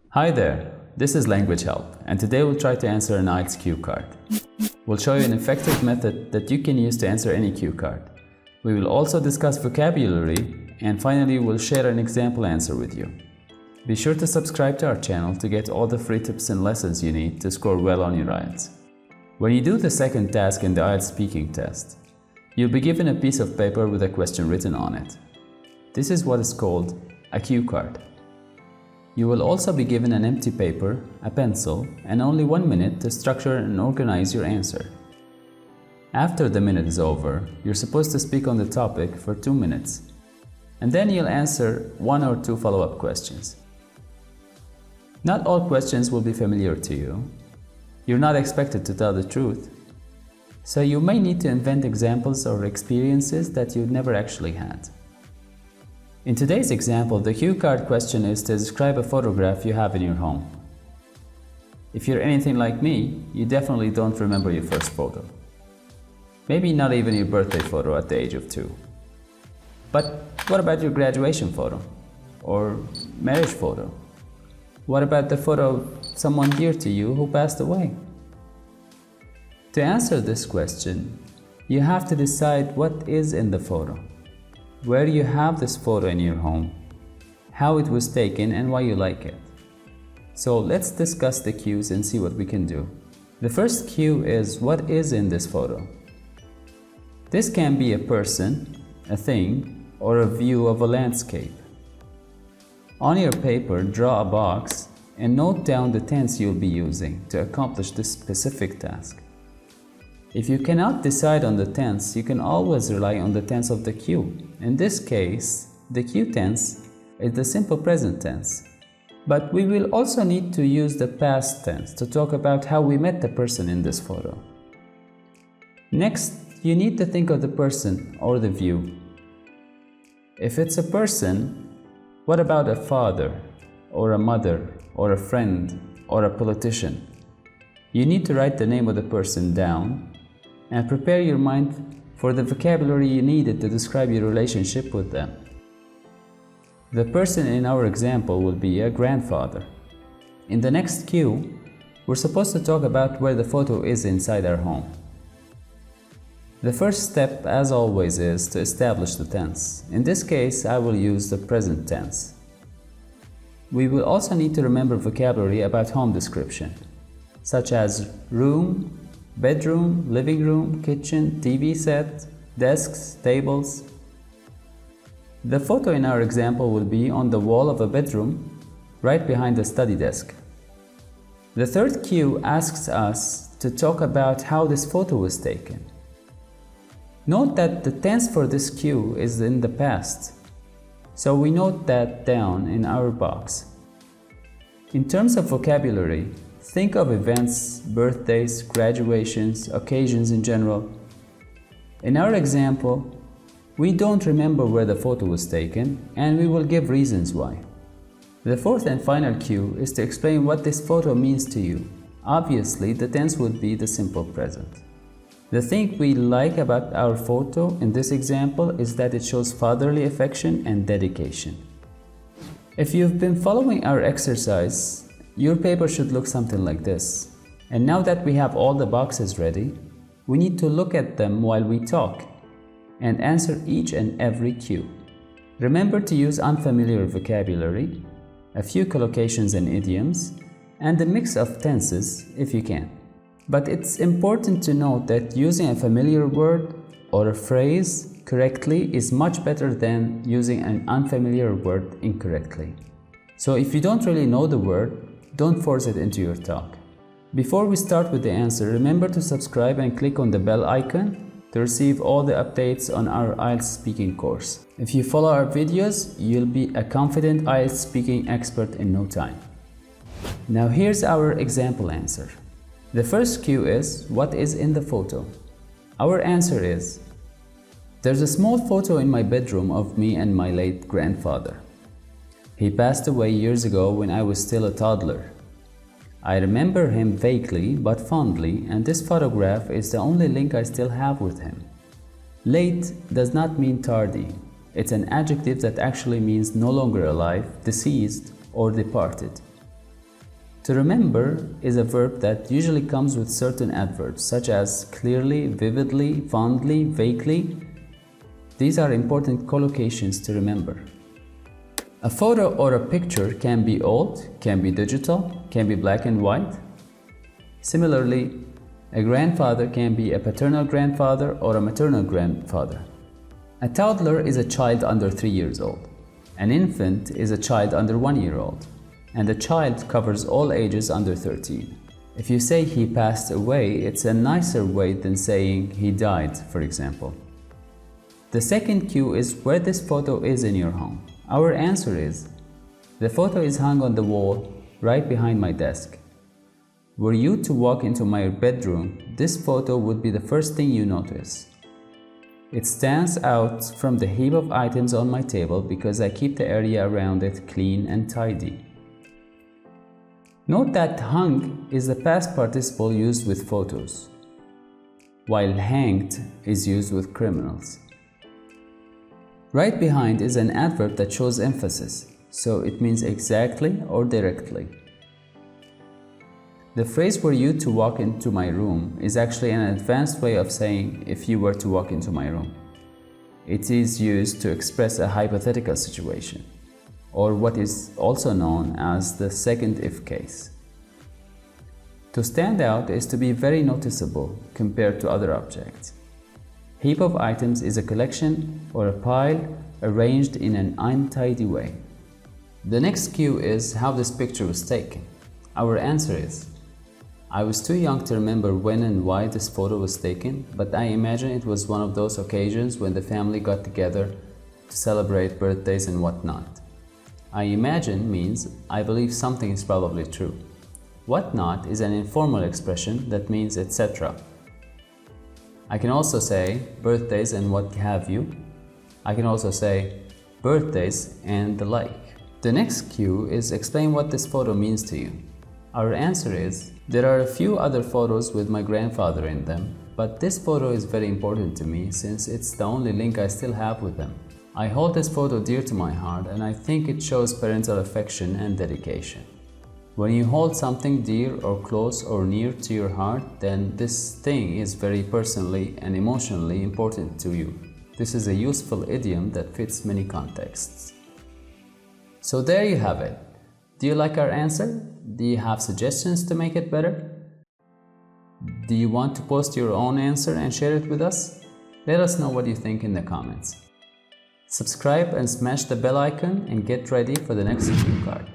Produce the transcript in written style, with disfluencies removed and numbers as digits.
Hi there, this is LanguageHelp, and today we'll try to answer an IELTS cue card. We'll show you an effective method that you can use to answer any cue card. We will also discuss vocabulary, and finally we'll share an example answer with you. Be sure to subscribe to our channel to get all the free tips and lessons you need to score well on your IELTS. When you do the second task in the IELTS speaking test, you'll be given a piece of paper with a question written on it. This is what is called a cue card. You will also be given an empty paper, a pencil, and only 1 minute to structure and organize your answer. After the minute is over, you're supposed to speak on the topic for 2 minutes, and then you'll answer 1 or 2 follow-up questions. Not all questions will be familiar to you. You're not expected to tell the truth, so you may need to invent examples or experiences that you've never actually had. In today's example, the cue card question is to describe a photograph you have in your home. If you're anything like me, you definitely don't remember your first photo. Maybe not even your birthday photo at the age of 2. But what about your graduation photo? Or marriage photo? What about the photo of someone dear to you who passed away? To answer this question, you have to decide what is in the photo, where you have this photo in your home, how it was taken, and why you like it. So let's discuss the cues and see what we can do. The first cue is what is in this photo. This can be a person, a thing, or a view of a landscape. On your paper, draw a box and note down the tense you'll be using to accomplish this specific task. If you cannot decide on the tense, you can always rely on the tense of the cue. In this case, the cue tense is the simple present tense. But we will also need to use the past tense to talk about how we met the person in this photo. Next, you need to think of the person or the view. If it's a person, what about a father, or a mother, or a friend, or a politician? You need to write the name of the person down and prepare your mind for the vocabulary you needed to describe your relationship with them. The person in our example will be a grandfather. In the next cue, we're supposed to talk about where the photo is inside our home. The first step, as always, is to establish the tense. In this case, I will use the present tense. We will also need to remember vocabulary about home description, such as room, bedroom, living room, kitchen, TV set, desks, tables. The photo in our example will be on the wall of a bedroom, right behind the study desk. The third cue asks us to talk about how this photo was taken. Note that the tense for this cue is in the past, so we note that down in our box. In terms of vocabulary, think of events, birthdays, graduations, occasions in general. In our example, we don't remember where the photo was taken, and we will give reasons why. The fourth and final cue is to explain what this photo means to you. Obviously, the tense would be the simple present. The thing we like about our photo in this example is that it shows fatherly affection and dedication. If you've been following our exercise, your paper should look something like this. And now that we have all the boxes ready, we need to look at them while we talk and answer each and every cue. Remember to use unfamiliar vocabulary, a few collocations and idioms, and a mix of tenses if you can. But it's important to note that using a familiar word or a phrase correctly is much better than using an unfamiliar word incorrectly. So if you don't really know the word, don't force it into your talk. Before we start with the answer, remember to subscribe and click on the bell icon to receive all the updates on our IELTS speaking course. If you follow our videos, you'll be a confident IELTS speaking expert in no time. Now here's our example answer. The first cue is, what is in the photo? Our answer is, there's a small photo in my bedroom of me and my late grandfather. He passed away years ago when I was still a toddler. I remember him vaguely but fondly, and this photograph is the only link I still have with him. Late does not mean tardy. It's an adjective that actually means no longer alive, deceased, or departed. To remember is a verb that usually comes with certain adverbs, such as clearly, vividly, fondly, vaguely. These are important collocations to remember. A photo or a picture can be old, can be digital, can be black and white. Similarly, a grandfather can be a paternal grandfather or a maternal grandfather. A toddler is a child under 3 years old. An infant is a child under 1 year old. And a child covers all ages under 13. If you say he passed away, it's a nicer way than saying he died, for example. The second cue is where this photo is in your home. Our answer is, the photo is hung on the wall right behind my desk. Were you to walk into my bedroom, this photo would be the first thing you notice. It stands out from the heap of items on my table because I keep the area around it clean and tidy. Note that hung is the past participle used with photos, while hanged is used with criminals. Right behind is an adverb that shows emphasis, so it means exactly or directly. The phrase "were you to walk into my room" is actually an advanced way of saying "if you were to walk into my room." It is used to express a hypothetical situation, or what is also known as the second if case. To stand out is to be very noticeable compared to other objects. Heap of items is a collection or a pile arranged in an untidy way. The next cue is how this picture was taken. Our answer is, I was too young to remember when and why this photo was taken, but I imagine it was one of those occasions when the family got together to celebrate birthdays and whatnot. I imagine means I believe something is probably true. Whatnot is an informal expression that means etc. I can also say birthdays and what have you. I can also say birthdays and the like. The next cue is explain what this photo means to you. Our answer is, there are a few other photos with my grandfather in them, but this photo is very important to me since it's the only link I still have with him. I hold this photo dear to my heart and I think it shows parental affection and dedication. When you hold something dear or close or near to your heart, then this thing is very personally and emotionally important to you. This is a useful idiom that fits many contexts. So there you have it. Do you like our answer? Do you have suggestions to make it better? Do you want to post your own answer and share it with us? Let us know what you think in the comments. Subscribe and smash the bell icon and get ready for the next cue card.